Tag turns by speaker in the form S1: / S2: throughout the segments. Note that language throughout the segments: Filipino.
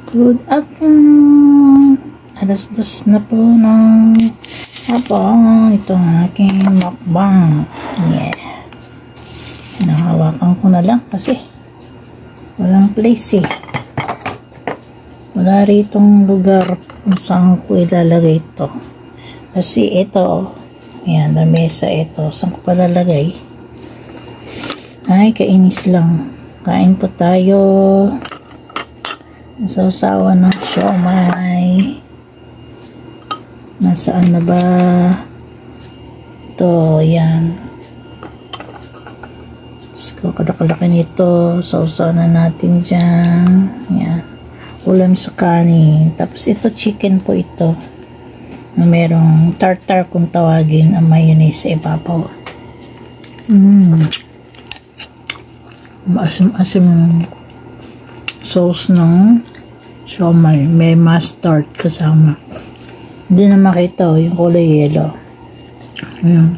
S1: Good afternoon. Alas 2 na po ng hapon. Ito ang aking mukbang. Yeah. Nahawakan ko na lang kasi walang place eh. Wala ritong lugar kung saan ko ilalagay ito. Kasi ito, ayan, na mesa ito. Saan ko palalagay? Ay, kainis lang. Kain po tayo. Sausawa ng siomay. Nasaan na ba? Ito, yan. So, kalaki nito. Sausaw na natin dyan. Yan. Ulam sa kanin. Tapos ito, chicken po ito. Merong tartar kung tawagin ang mayonnaise sa ibabaw. Maasim-asim sauce ng siomay. May mustard kasama. Hindi na makita yung kulay yellow. Ayan.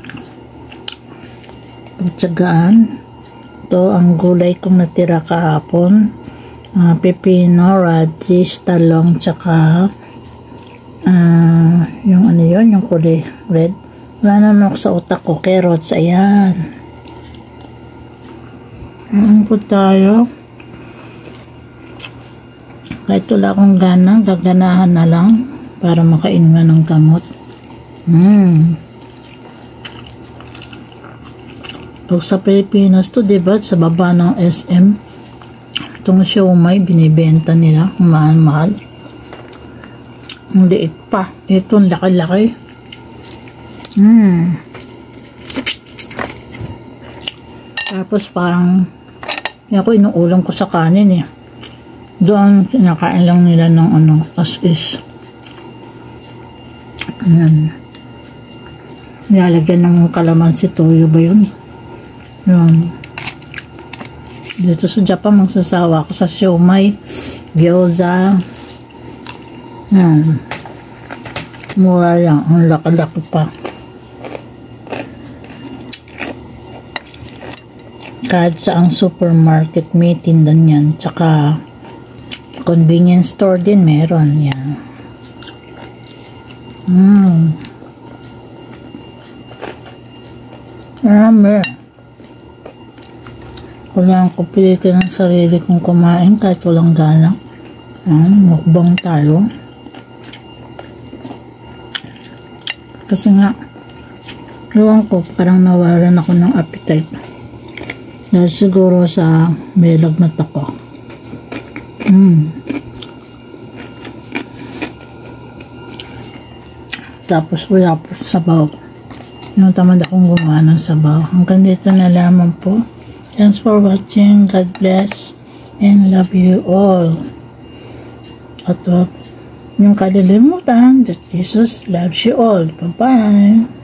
S1: Pagtsagaan. Ito ang gulay kong natira kahapon. Pepino, radish, talong, tsaka yung ano yun, yung kulay red. Wala naman ako sa utak ko. Carrots, ayan. Po tayo. Kahit wala akong gana, gaganahan na lang para makainman ng gamot. Pag sa Pilipinas to, diba, sa baba ng SM, itong siomay, binibenta nila, mahal-mahal. Ang liit pa. Ito, ang laki-laki. Tapos parang, ako inuulam ko sa kanin eh. Doon, kinakain lang nila ng ano, as is. Ayan. Nilalagyan ng kalamansi toyo ba yun? Ayan. Dito sa Japan, magsasawa ako sa siomay, gyoza. Ayan. Mura lang. Ang laki-laki pa. Kahit sa ang supermarket, may tindan yan. Tsaka, convenience store din meron yan. Marami. Kailangan ko pilitin ang sarili kong kumain kahit walang gana. Mukbang tayo. Kasi nga, ewan ko, parang nawalan ako ng appetite. Dahil siguro sa may lagnat ako. Tapos wala po sabaw. Yung tamad akong gumawa ng sabaw. Hanggang dito na lamang po. Thanks for watching. God bless and love you all. At huwag yung kalilimutan that Jesus loves you all. Bye-bye.